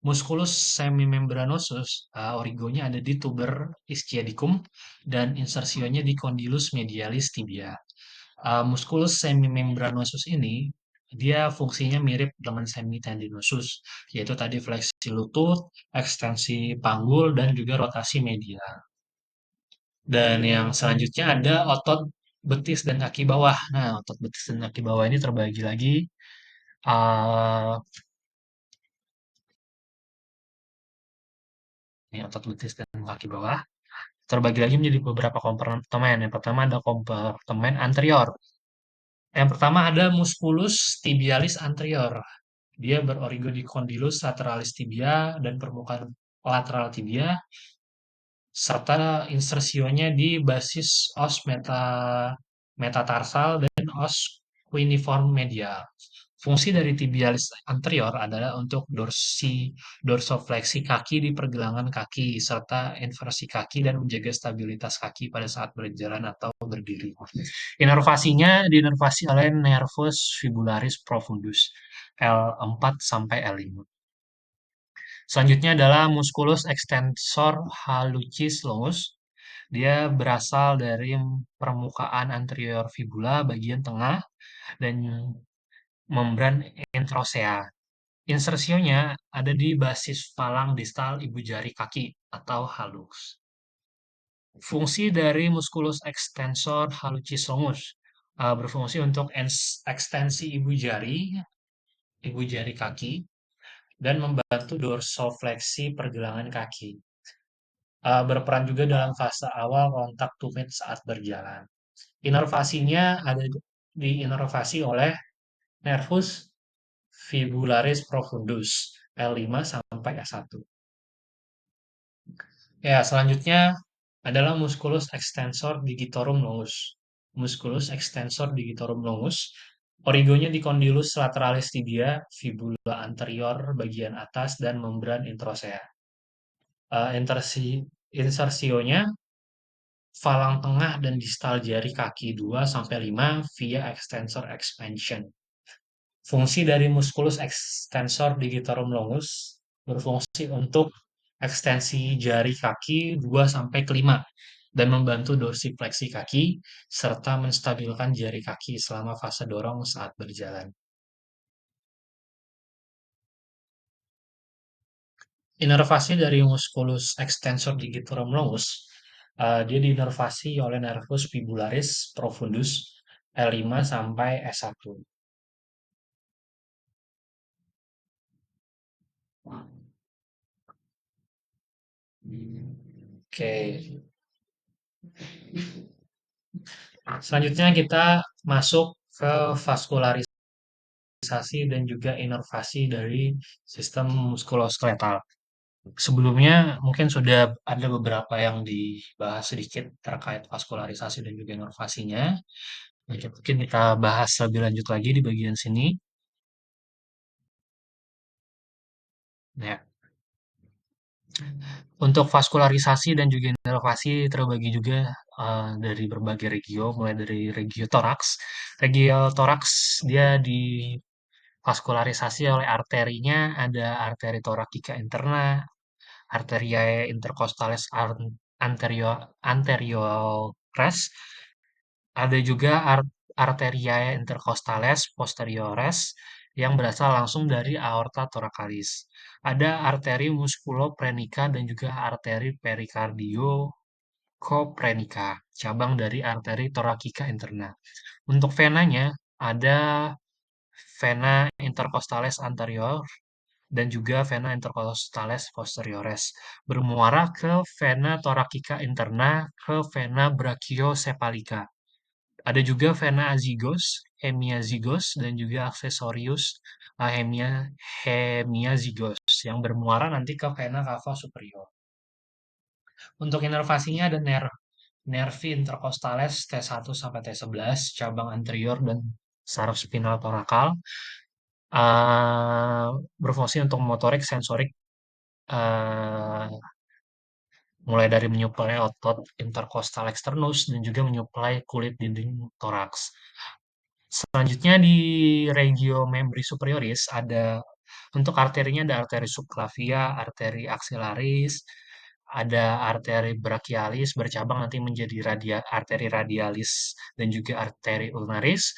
Musculus semimembranosus origonya ada di tuber ischiadicum dan insersionya di condylus medialis tibia. Musculus semimembranosus ini dia fungsinya mirip dengan semitendinosus, yaitu tadi fleksi lutut, ekstensi panggul, dan juga rotasi medial. Dan yang selanjutnya ada otot betis dan kaki bawah. Nah, otot betis dan kaki bawah ini terbagi lagi uh, ini otot betis dan kaki bawah terbagi lagi menjadi beberapa kompartemen. Yang pertama ada kompartemen anterior. Yang pertama ada musculus tibialis anterior. Dia berorigo di condylus lateralis tibia dan permukaan lateral tibia serta insersionya di basis os metatarsal dan os cuneiform medial. Fungsi dari tibialis anterior adalah untuk dorsofleksi kaki di pergelangan kaki serta inversi kaki dan menjaga stabilitas kaki pada saat berjalan atau berdiri. Inervasinya diinervasi oleh nervus fibularis profundus. L4 sampai L5. Selanjutnya adalah musculus extensor hallucis longus. Dia berasal dari permukaan anterior fibula bagian tengah dan membran introsea. Insersionya ada di basis palang distal ibu jari kaki atau hallux. Fungsi dari musculus extensor hallucis longus berfungsi untuk ekstensi ibu jari kaki, dan membantu dorsofleksi pergelangan kaki. Berperan juga dalam fase awal kontak tumit saat berjalan. Inervasinya ada diinervasi oleh nervus fibularis profundus L5 sampai S1. Ya, selanjutnya adalah musculus extensor digitorum longus. Musculus extensor digitorum longus, origonya di condylus lateralis tibia, fibula anterior bagian atas, dan membran introsea. Insersionya falang tengah dan distal jari kaki 2 sampai 5 via extensor expansion. Fungsi dari musculus extensor digitorum longus berfungsi untuk ekstensi jari kaki 2 sampai ke 5 dan membantu dorsifleksi kaki serta menstabilkan jari kaki selama fase dorong saat berjalan. Inervasi dari musculus extensor digitorum longus, dia diinervasi oleh nervus fibularis profundus L5 sampai S1. Oke, selanjutnya kita masuk ke vaskularisasi dan juga inervasi dari sistem muskuloskeletal. Sebelumnya mungkin sudah ada beberapa yang dibahas sedikit terkait vaskularisasi dan juga inervasinya. Mungkin kita bahas lebih lanjut lagi di bagian sini. Ya, untuk vaskularisasi dan juga inervasi terbagi juga dari berbagai regio, mulai dari regio toraks. Regio toraks dia divaskularisasi oleh arterinya, ada arteri torakika interna, arteriae intercostales anteriores, ada juga arteriae intercostales posteriores yang berasal langsung dari aorta thoracalis. Ada arteri musculoprenica dan juga arteri pericardio coprenica, cabang dari arteri thoracica interna. Untuk venanya ada vena intercostales anterior dan juga vena intercostales posteriores, bermuara ke vena thoracica interna ke vena brachiocephalica. Ada juga vena azygos, hemiazygos, dan juga accessorius hemiazygos yang bermuara nanti ke vena cava superior. Untuk inervasinya ada nervi intercostales T1 sampai T11, cabang anterior dan saraf spinal torakal, berfungsi untuk motorik, sensorik, eh, mulai dari menyuplai otot intercostal externus dan juga menyuplai kulit dinding toraks. Selanjutnya di regio membri superioris ada untuk arterinya ada arteri subclavia, arteri axillaris, ada arteri brachialis bercabang nanti menjadi arteri radialis dan juga arteri ulnaris.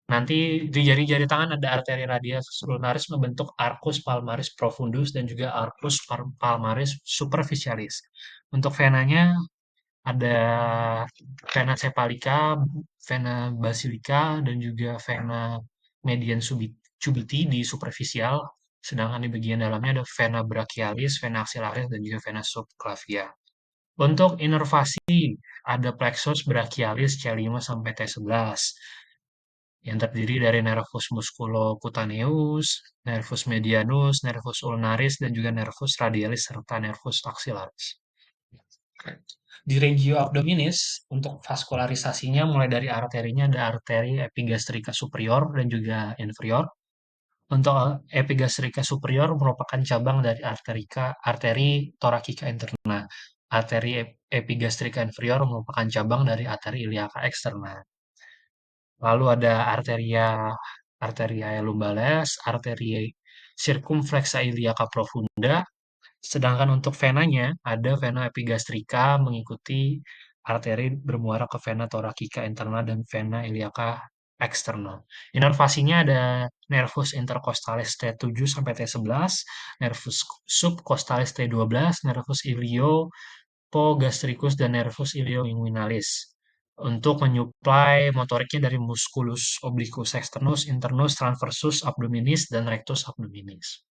Nanti di jari-jari tangan ada arteri radialis ulnaris membentuk arcus palmaris profundus dan juga arcus palmaris superficialis. Untuk venanya ada vena cephalica, vena basilica, dan juga vena median cubiti di superficial. Sedangkan di bagian dalamnya ada vena brachialis, vena axillaris, dan juga vena subclavia. Untuk inervasi, ada plexus brachialis C5 sampai T11 yang terdiri dari nervus musculocutaneus, nervus medianus, nervus ulnaris, dan juga nervus radialis serta nervus axillaris. Di regio abdominis, untuk vaskularisasinya mulai dari arterinya ada arteri epigastrika superior dan juga inferior. Untuk epigastrika superior merupakan cabang dari arteri torakika interna. Arteri epigastrika inferior merupakan cabang dari arteri iliaca eksterna. Lalu ada arteria arteriae lumbales, arteriae circumflexa iliaca profunda. Sedangkan untuk venanya, ada vena epigastrika mengikuti arteri bermuara ke vena thoracica internal dan vena iliaca eksternal. Inervasinya ada nervus intercostalis T7 sampai T11, nervus subcostalis T12, nervus iliopogastricus dan nervus ilioinguinalis. Untuk menyuplai motoriknya dari musculus obliquus externus, internus, transversus abdominis, dan rectus abdominis.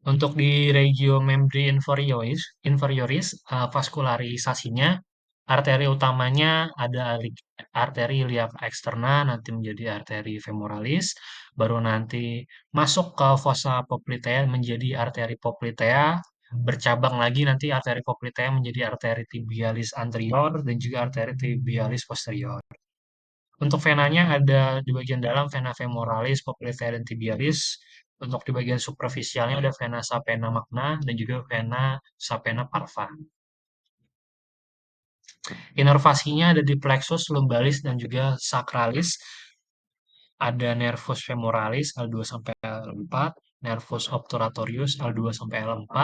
Untuk di regio membri inferioris, vaskularisasinya, arteri utamanya ada arteri iliac externa, nanti menjadi arteri femoralis, baru nanti masuk ke fossa poplitea menjadi arteri poplitea, bercabang lagi nanti arteri poplitea menjadi arteri tibialis anterior dan juga arteri tibialis posterior. Untuk venanya ada di bagian dalam vena femoralis, popliteal, dan tibialis. Untuk di bagian superficialnya ada vena sapena magna dan juga vena sapena parva. Inervasinya ada di plexus lumbalis dan juga sacralis. Ada nervus femoralis L2 sampai L4, nervus obturatorius L2 sampai L4,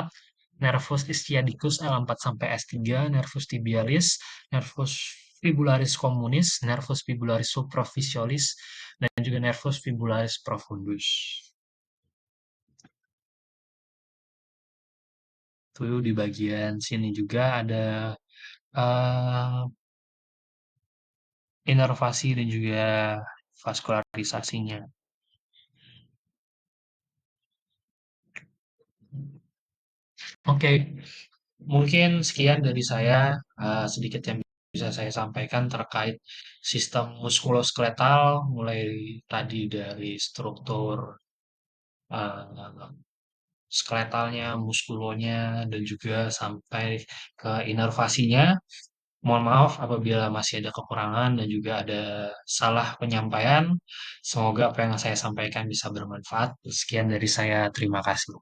nervus ischiadicus L4 sampai S3, nervus tibialis, nervus fibularis communis, nervus fibularis supraficialis, dan juga nervus fibularis profundus. Itu di bagian sini juga ada eh, inervasi dan juga vaskularisasinya. Oke, mungkin sekian dari saya, sedikit yang bisa saya sampaikan terkait sistem muskuloskeletal, mulai tadi dari struktur eh, skeletalnya, muskulonya, dan juga sampai ke inervasinya. Mohon maaf apabila masih ada kekurangan dan juga ada salah penyampaian. Semoga apa yang saya sampaikan bisa bermanfaat. Sekian dari saya, terima kasih.